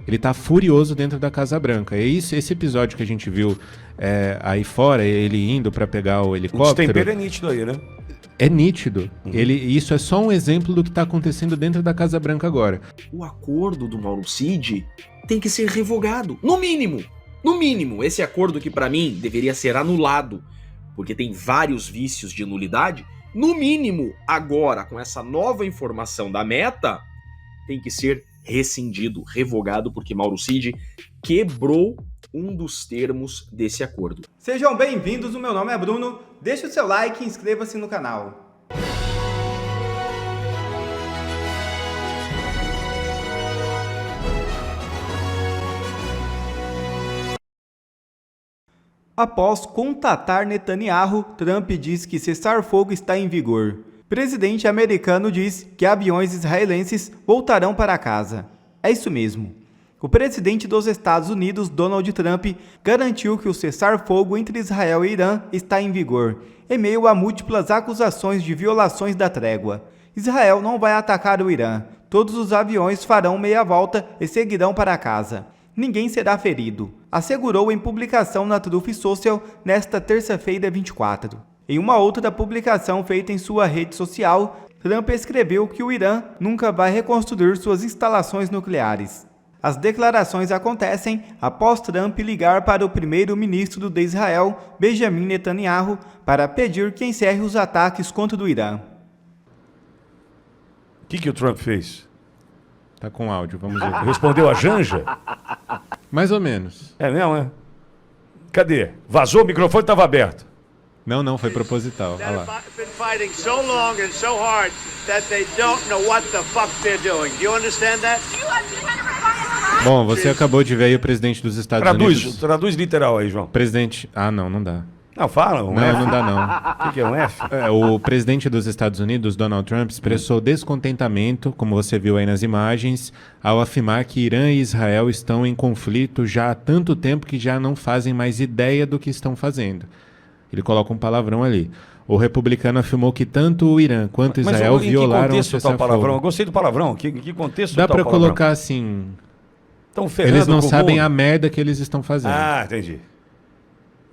Ele tá furioso dentro da Casa Branca. E esse episódio que a gente viu aí fora, ele indo para pegar o helicóptero... O destempero é nítido aí, né? É nítido. Isso é só um exemplo do que está acontecendo dentro da Casa Branca agora. O acordo do Mauro Cid tem que ser revogado. No mínimo. No mínimo. Esse acordo que para mim deveria ser anulado, porque tem vários vícios de nulidade. No mínimo, agora, com essa nova informação da Meta, tem que ser rescindido, revogado, porque Mauro Cid quebrou um dos termos desse acordo. Sejam bem-vindos, o meu nome é Bruno, deixe o seu like e inscreva-se no canal. Após contatar Netanyahu, Trump diz que cessar-fogo está em vigor. Presidente americano diz que aviões israelenses voltarão para casa. É isso mesmo. O presidente dos Estados Unidos, Donald Trump, garantiu que o cessar-fogo entre Israel e Irã está em vigor, em meio a múltiplas acusações de violações da trégua. Israel não vai atacar o Irã. Todos os aviões farão meia volta e seguirão para casa. Ninguém será ferido, assegurou em publicação na Truth Social nesta terça-feira 24. Em uma outra publicação feita em sua rede social, Trump escreveu que o Irã nunca vai reconstruir suas instalações nucleares. As declarações acontecem após Trump ligar para o primeiro-ministro de Israel, Benjamin Netanyahu, para pedir que encerre os ataques contra o Irã. O que o Trump fez? Tá com áudio, vamos ver. Respondeu a Janja? Mais ou menos. É mesmo, é? Cadê? Vazou, o microfone estava aberto. Não, foi proposital. Olha lá. Bom, você acabou de ver aí o presidente dos Estados Unidos. Traduz literal aí, João. Presidente... não dá. Não, fala. Não dá não. O que é um F? O presidente dos Estados Unidos, Donald Trump, expressou descontentamento, como você viu aí nas imagens, ao afirmar que Irã e Israel estão em conflito já há tanto tempo que já não fazem mais ideia do que estão fazendo. Ele coloca um palavrão ali. O republicano afirmou que tanto o Irã quanto Israel violaram o cessar-fogo. Eu gostei do palavrão. Que contexto dá tal para palavrão? Colocar assim... Eles não sabem a merda que eles estão fazendo. Ah, entendi.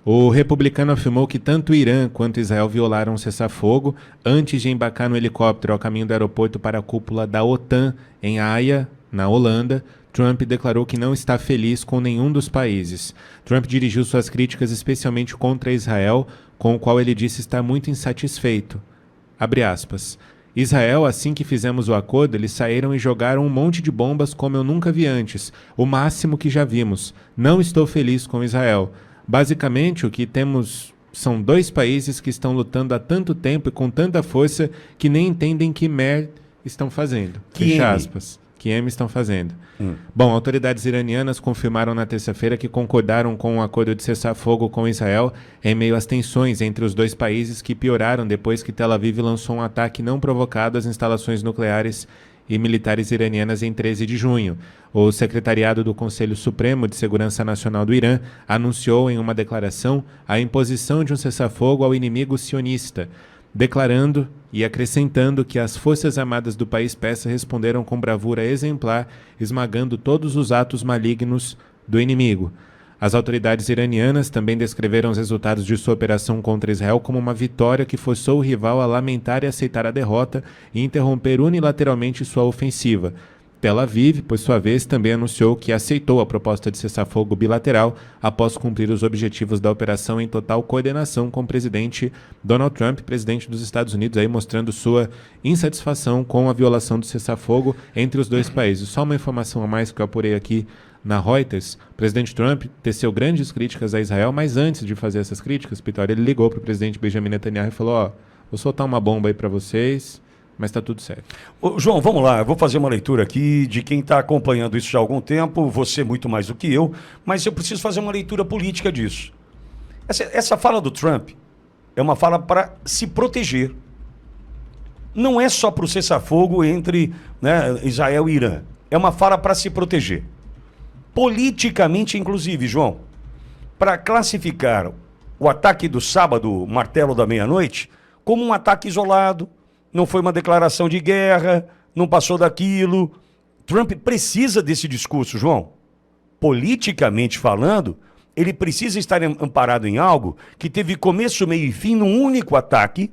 O republicano afirmou que tanto o Irã quanto Israel violaram o cessar-fogo antes de embarcar no helicóptero ao caminho do aeroporto para a cúpula da OTAN em Haia, na Holanda. Trump declarou que não está feliz com nenhum dos países. Trump dirigiu suas críticas especialmente contra Israel, com o qual ele disse estar muito insatisfeito. Abre aspas. Israel, assim que fizemos o acordo, eles saíram e jogaram um monte de bombas como eu nunca vi antes, o máximo que já vimos. Não estou feliz com Israel. Basicamente, o que temos são dois países que estão lutando há tanto tempo e com tanta força que nem entendem que merda estão fazendo. Fecha aspas. Que estão fazendo. Bom, autoridades iranianas confirmaram na terça-feira que concordaram com um acordo de cessar-fogo com Israel em meio às tensões entre os dois países que pioraram depois que Tel Aviv lançou um ataque não provocado às instalações nucleares e militares iranianas em 13 de junho. O secretariado do Conselho Supremo de Segurança Nacional do Irã anunciou em uma declaração a imposição de um cessar-fogo ao inimigo sionista, declarando e acrescentando que as Forças Armadas do país persa responderam com bravura exemplar, esmagando todos os atos malignos do inimigo. As autoridades iranianas também descreveram os resultados de sua operação contra Israel como uma vitória que forçou o rival a lamentar e aceitar a derrota e interromper unilateralmente sua ofensiva. Tel Aviv, por sua vez, também anunciou que aceitou a proposta de cessar-fogo bilateral após cumprir os objetivos da operação em total coordenação com o presidente Donald Trump, presidente dos Estados Unidos, aí mostrando sua insatisfação com a violação do cessar-fogo entre os dois países. Só uma informação a mais que eu apurei aqui na Reuters: o presidente Trump teceu grandes críticas a Israel, mas antes de fazer essas críticas, Pitor, ele ligou para o presidente Benjamin Netanyahu e falou: vou soltar uma bomba aí para vocês, mas está tudo certo. Ô, João, vamos lá, eu vou fazer uma leitura aqui de quem está acompanhando isso já há algum tempo, você muito mais do que eu, mas eu preciso fazer uma leitura política disso. Essa fala do Trump é uma fala para se proteger. Não é só para o cessar-fogo entre Israel e Irã, é uma fala para se proteger. Politicamente, inclusive, João, para classificar o ataque do sábado, martelo da meia-noite, como um ataque isolado. Não foi uma declaração de guerra, não passou daquilo. Trump precisa desse discurso, João. politicamente falando, ele precisa estar amparado em algo que teve começo, meio e fim num único ataque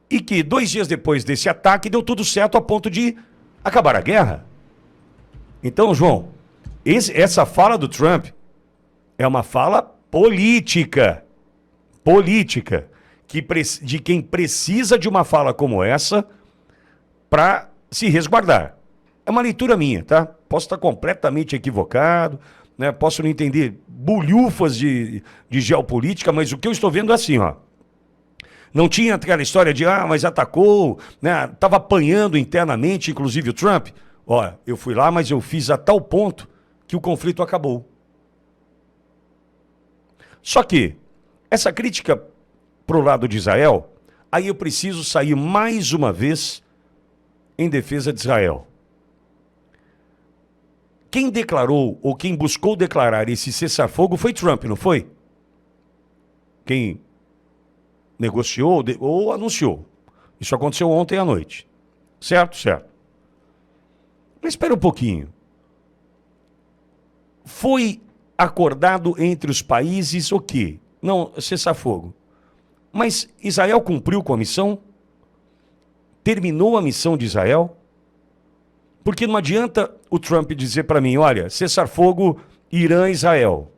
e que 2 dias depois desse ataque deu tudo certo a ponto de acabar a guerra. Então, João, essa fala do Trump é uma fala política, de quem precisa de uma fala como essa para se resguardar. É uma leitura minha, tá? Posso estar completamente equivocado, né? Posso não entender bulhufas de geopolítica, mas o que eu estou vendo é assim, ó. Não tinha aquela história de, mas atacou, né? Tava apanhando internamente, inclusive o Trump. Ó, eu fui lá, mas eu fiz a tal ponto que o conflito acabou. Só que essa crítica pro lado de Israel, aí eu preciso sair mais uma vez em defesa de Israel. Quem declarou ou quem buscou declarar esse cessar-fogo foi Trump, não foi? Quem negociou ou anunciou. Isso aconteceu ontem à noite. Certo? Certo. Mas espera um pouquinho. Foi acordado entre os países o quê? Não, cessar-fogo. Mas Israel cumpriu com a missão? Terminou a missão de Israel? Porque não adianta o Trump dizer para mim, olha, cessar-fogo Irã e Israel.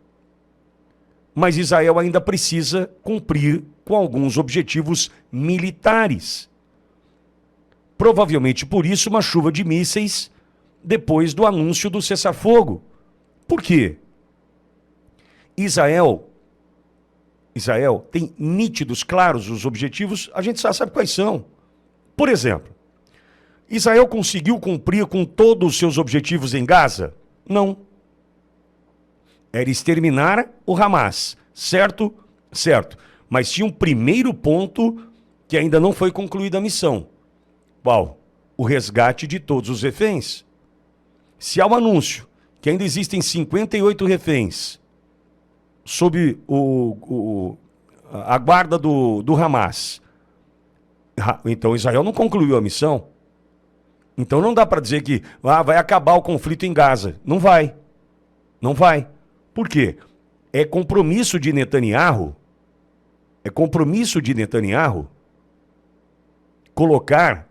Mas Israel ainda precisa cumprir com alguns objetivos militares. Provavelmente por isso uma chuva de mísseis depois do anúncio do cessar-fogo. Por quê? Israel tem nítidos, claros os objetivos, a gente já sabe quais são. Por exemplo, Israel conseguiu cumprir com todos os seus objetivos em Gaza? Não. Era exterminar o Hamas, certo? Certo. Mas tinha um primeiro ponto que ainda não foi concluída a missão. Qual? O resgate de todos os reféns. Se há um anúncio que ainda existem 58 reféns sob a guarda do Hamas, então Israel não concluiu a missão. Então não dá para dizer que vai acabar o conflito em Gaza. Não vai. Não vai. Por quê? É compromisso de Netanyahu colocar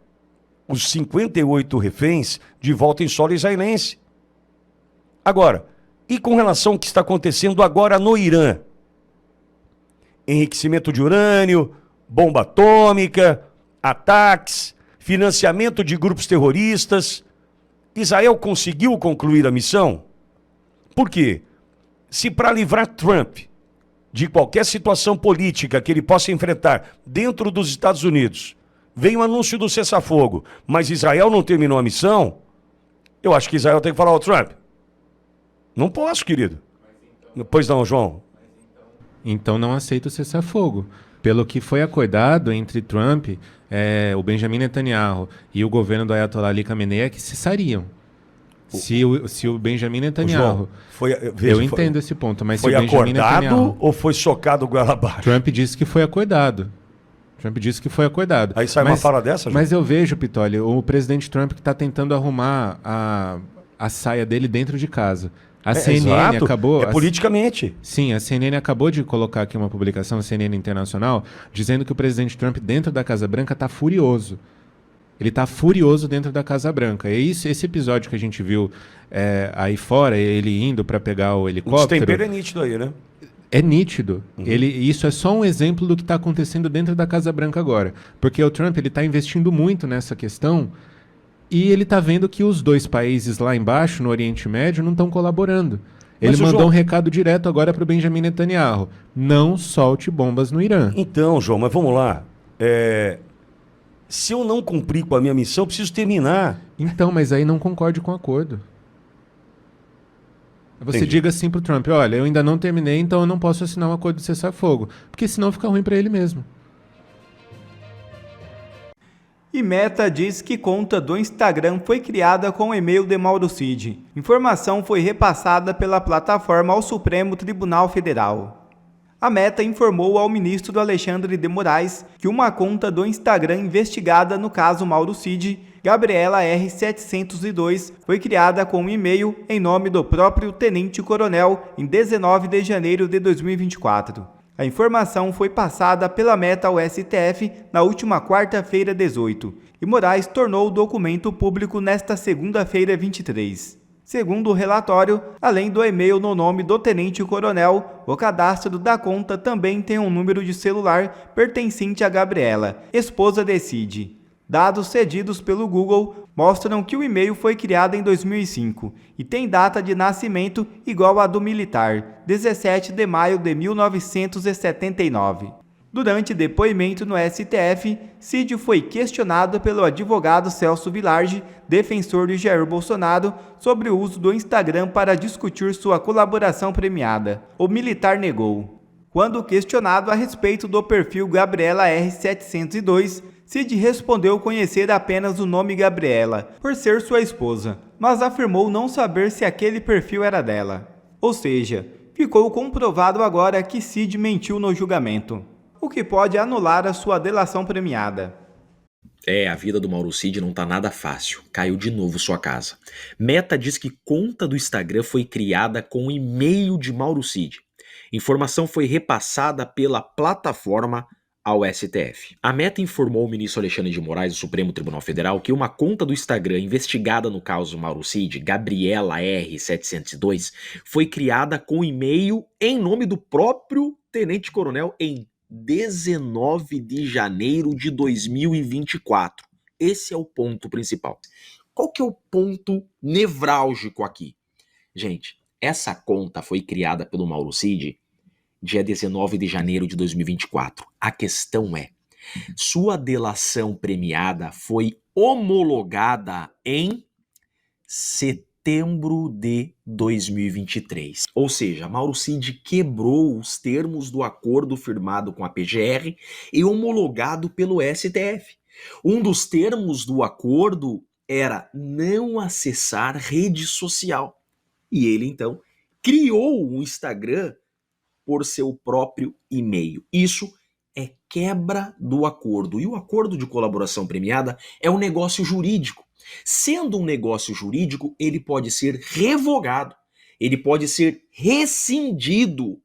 os 58 reféns de volta em solo israelense. Agora, e com relação ao que está acontecendo agora no Irã? Enriquecimento de urânio, bomba atômica, ataques, financiamento de grupos terroristas. Israel conseguiu concluir a missão? Por quê? Se para livrar Trump de qualquer situação política que ele possa enfrentar dentro dos Estados Unidos, vem o anúncio do cessar-fogo, mas Israel não terminou a missão, eu acho que Israel tem que falar, Trump, não posso, querido. Pois não, João? Então não aceito o cessar-fogo. Pelo que foi acordado entre Trump, o Benjamin Netanyahu e o governo do Ayatollah Ali Khamenei é que cessariam. Se o Benjamin Netanyahu... João, entendo esse ponto, mas foi se o Benjamin acordado Netanyahu, ou foi socado goela abaixo? Trump disse que foi acordado. Aí sai uma fala dessa, João? Mas eu vejo, Pitoli, o presidente Trump que está tentando arrumar a saia dele dentro de casa. A CNN exato. acabou... politicamente. Sim, a CNN acabou de colocar aqui uma publicação, a CNN Internacional, dizendo que o presidente Trump dentro da Casa Branca está furioso. Ele está furioso dentro da Casa Branca. E esse episódio que a gente viu aí fora, ele indo para pegar o helicóptero... O destempero é nítido aí, né? É nítido. Isso é só um exemplo do que está acontecendo dentro da Casa Branca agora. Porque o Trump está investindo muito nessa questão e ele está vendo que os dois países lá embaixo, no Oriente Médio, não estão colaborando. Ele mandou um recado direto agora para o Benjamin Netanyahu. Não solte bombas no Irã. Então, João, mas vamos lá. Se eu não cumprir com a minha missão, eu preciso terminar. Então, mas aí não concorde com o acordo. Você Entendi. diga assim pro Trump, olha, eu ainda não terminei, então eu não posso assinar um acordo de cessar-fogo. Porque senão fica ruim para ele mesmo. E Meta diz que conta do Instagram foi criada com o e-mail de Mauro Cid. Informação foi repassada pela plataforma ao Supremo Tribunal Federal. A Meta informou ao ministro Alexandre de Moraes que uma conta do Instagram investigada no caso Mauro Cid Gabriela R702 foi criada com um e-mail em nome do próprio tenente-coronel em 19 de janeiro de 2024. A informação foi passada pela Meta ao STF na última quarta-feira 18 e Moraes tornou o documento público nesta segunda-feira 23. Segundo o relatório, além do e-mail no nome do tenente-coronel, o cadastro da conta também tem um número de celular pertencente a Gabriela, esposa de Cid. Dados cedidos pelo Google mostram que o e-mail foi criado em 2005 e tem data de nascimento igual à do militar, 17 de maio de 1979. Durante depoimento no STF, Cid foi questionado pelo advogado Celso Village, defensor de Jair Bolsonaro, sobre o uso do Instagram para discutir sua colaboração premiada. O militar negou. Quando questionado a respeito do perfil Gabriela R702, Cid respondeu conhecer apenas o nome Gabriela, por ser sua esposa, mas afirmou não saber se aquele perfil era dela. Ou seja, ficou comprovado agora que Cid mentiu no julgamento, o que pode anular a sua delação premiada. A vida do Mauro Cid não tá nada fácil. Caiu de novo sua casa. Meta diz que conta do Instagram foi criada com e-mail de Mauro Cid. Informação foi repassada pela plataforma ao STF. A Meta informou o ministro Alexandre de Moraes do Supremo Tribunal Federal que uma conta do Instagram investigada no caso Mauro Cid, Gabriela R702, foi criada com e-mail em nome do próprio tenente-coronel em 19 de janeiro de 2024. Esse é o ponto principal. Qual que é o ponto nevrálgico aqui? Gente, essa conta foi criada pelo Mauro Cid dia 19 de janeiro de 2024. A questão é, sua delação premiada foi homologada em setembro de 2023. Ou seja, Mauro Cid quebrou os termos do acordo firmado com a PGR e homologado pelo STF. Um dos termos do acordo era não acessar rede social. E ele, então, criou um Instagram por seu próprio e-mail. Isso é quebra do acordo. E o acordo de colaboração premiada é um negócio jurídico. Sendo um negócio jurídico, ele pode ser revogado, ele pode ser rescindido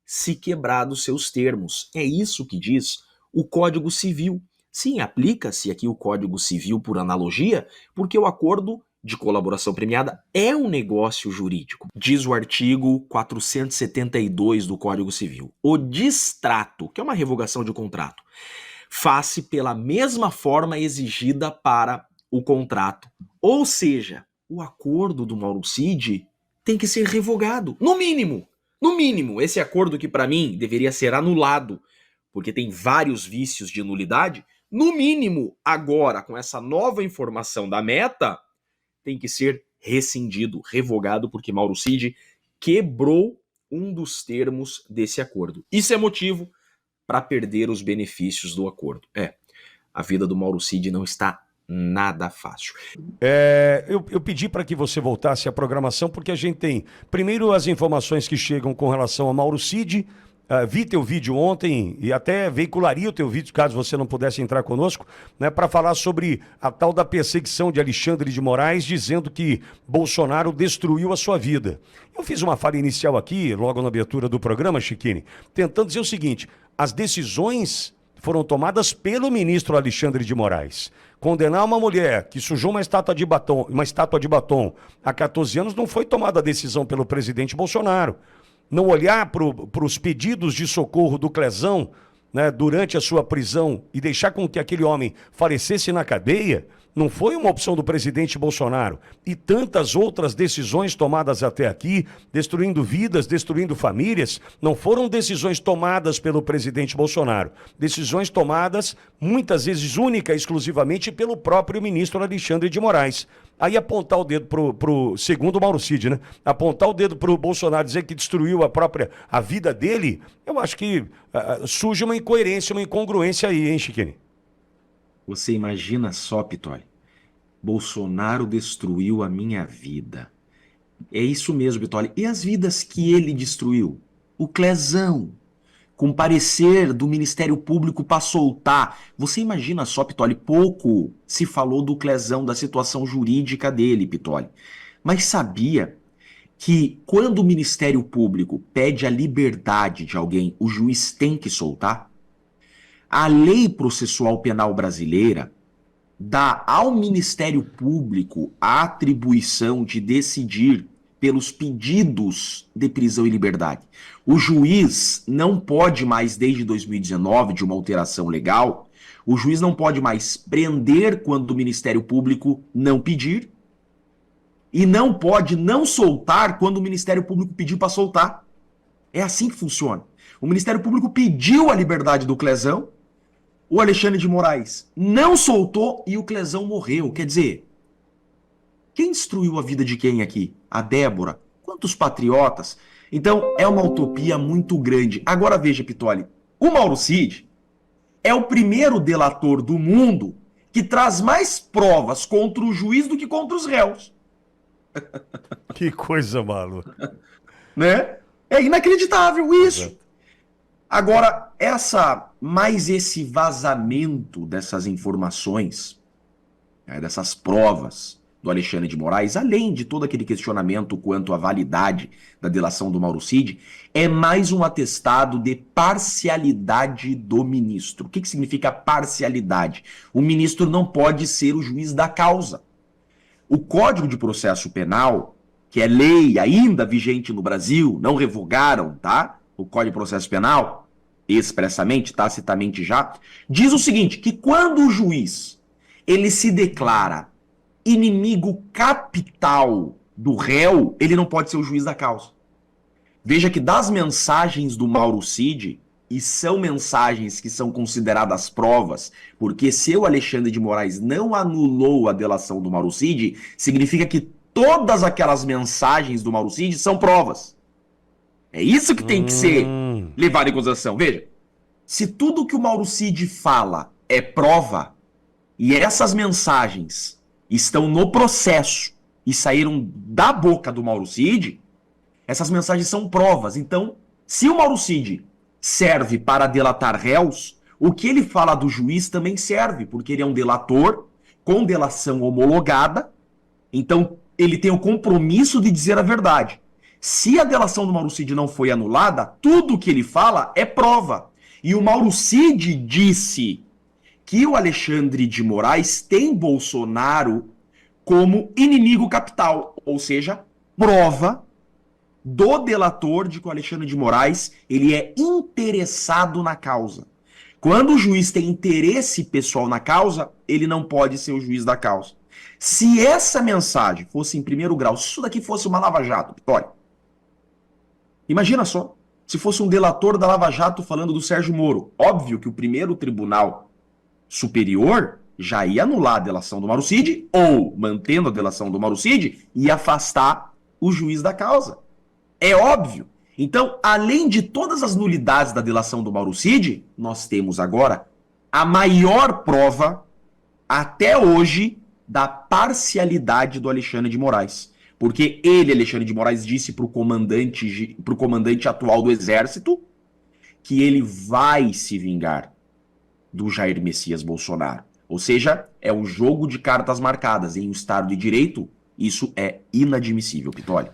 se quebrados seus termos. É isso que diz o Código Civil. Sim, aplica-se aqui o Código Civil por analogia, porque o acordo de colaboração premiada é um negócio jurídico. Diz o artigo 472 do Código Civil. O distrato, que é uma revogação de contrato, faz-se pela mesma forma exigida para o contrato. Ou seja, o acordo do Mauro Cid tem que ser revogado. No mínimo, esse acordo que para mim deveria ser anulado, porque tem vários vícios de nulidade, no mínimo, agora, com essa nova informação da Meta, tem que ser rescindido, revogado, porque Mauro Cid quebrou um dos termos desse acordo. Isso é motivo para perder os benefícios do acordo. A vida do Mauro Cid não está nada fácil. Eu pedi para que você voltasse à programação, porque a gente tem, primeiro, as informações que chegam com relação a Mauro Cid. Vi teu vídeo ontem e até veicularia o teu vídeo, caso você não pudesse entrar conosco, né, para falar sobre a tal da perseguição de Alexandre de Moraes, dizendo que Bolsonaro destruiu a sua vida. Eu fiz uma fala inicial aqui, logo na abertura do programa, Chiquini, tentando dizer o seguinte: as decisões foram tomadas pelo ministro Alexandre de Moraes. Condenar uma mulher que sujou uma estátua de batom há 14 anos não foi tomada a decisão pelo presidente Bolsonaro. Não olhar para os pedidos de socorro do Clezão, né, durante a sua prisão e deixar com que aquele homem falecesse na cadeia, não foi uma opção do presidente Bolsonaro. E tantas outras decisões tomadas até aqui, destruindo vidas, destruindo famílias, não foram decisões tomadas pelo presidente Bolsonaro. Decisões tomadas, muitas vezes única e exclusivamente, pelo próprio ministro Alexandre de Moraes. Aí apontar o dedo segundo o Mauro Cid, né? Apontar o dedo pro Bolsonaro, dizer que destruiu a vida dele, eu acho que surge uma incoerência, uma incongruência aí, hein, Chiquini? Você imagina só, Pitoli, Bolsonaro destruiu a minha vida. É isso mesmo, Pitoli. E as vidas que ele destruiu? O Clezão. com parecer do Ministério Público para soltar. Você imagina só, Pitoli, pouco se falou do Clezão, da situação jurídica dele, Pitoli. Mas sabia que quando o Ministério Público pede a liberdade de alguém, o juiz tem que soltar? A lei processual penal brasileira dá ao Ministério Público a atribuição de decidir pelos pedidos de prisão e liberdade. O juiz não pode mais, desde 2019, de uma alteração legal, o juiz não pode mais prender quando o Ministério Público não pedir e não pode não soltar quando o Ministério Público pedir para soltar. É assim que funciona. O Ministério Público pediu a liberdade do Clezão, o Alexandre de Moraes não soltou e o Clezão morreu. Quer dizer, quem destruiu a vida de quem aqui? A Débora? Quantos patriotas? Então, é uma utopia muito grande. Agora veja, Pitoli, o Mauro Cid é o primeiro delator do mundo que traz mais provas contra o juiz do que contra os réus. Que coisa maluca. Né? É inacreditável isso. Agora, esse vazamento dessas informações, né, dessas provas do Alexandre de Moraes, além de todo aquele questionamento quanto à validade da delação do Mauro Cid, é mais um atestado de parcialidade do ministro. O que significa parcialidade? O ministro não pode ser o juiz da causa. O Código de Processo Penal, que é lei ainda vigente no Brasil, não revogaram, tá? O Código de Processo Penal, expressamente, tacitamente já, diz o seguinte, que quando o juiz ele se declara inimigo capital do réu, ele não pode ser o juiz da causa. Veja que das mensagens do Mauro Cid, e são mensagens que são consideradas provas, porque se o Alexandre de Moraes não anulou a delação do Mauro Cid, significa que todas aquelas mensagens do Mauro Cid são provas. É isso que tem que ser levado em consideração. Veja, se tudo que o Mauro Cid fala é prova, e essas mensagens estão no processo e saíram da boca do Mauro Cid, essas mensagens são provas. Então, se o Mauro Cid serve para delatar réus, o que ele fala do juiz também serve, porque ele é um delator com delação homologada, então ele tem o compromisso de dizer a verdade. Se a delação do Mauro Cid não foi anulada, tudo que ele fala é prova. E o Mauro Cid disse que o Alexandre de Moraes tem Bolsonaro como inimigo capital, ou seja, prova do delator de que o Alexandre de Moraes ele é interessado na causa. Quando o juiz tem interesse pessoal na causa, ele não pode ser o juiz da causa. Se essa mensagem fosse em primeiro grau, se isso daqui fosse uma lava-jato, Vitória, imagina só, se fosse um delator da Lava Jato falando do Sérgio Moro, óbvio que o primeiro tribunal superior já ia anular a delação do Mauro Cid, ou, mantendo a delação do Mauro Cid, ia afastar o juiz da causa. É óbvio. Então, além de todas as nulidades da delação do Mauro Cid, nós temos agora a maior prova, até hoje, da parcialidade do Alexandre de Moraes. Porque ele, Alexandre de Moraes, disse para o comandante atual do Exército que ele vai se vingar do Jair Messias Bolsonaro. Ou seja, é um jogo de cartas marcadas. Em um Estado de Direito, isso é inadmissível, Pitoli.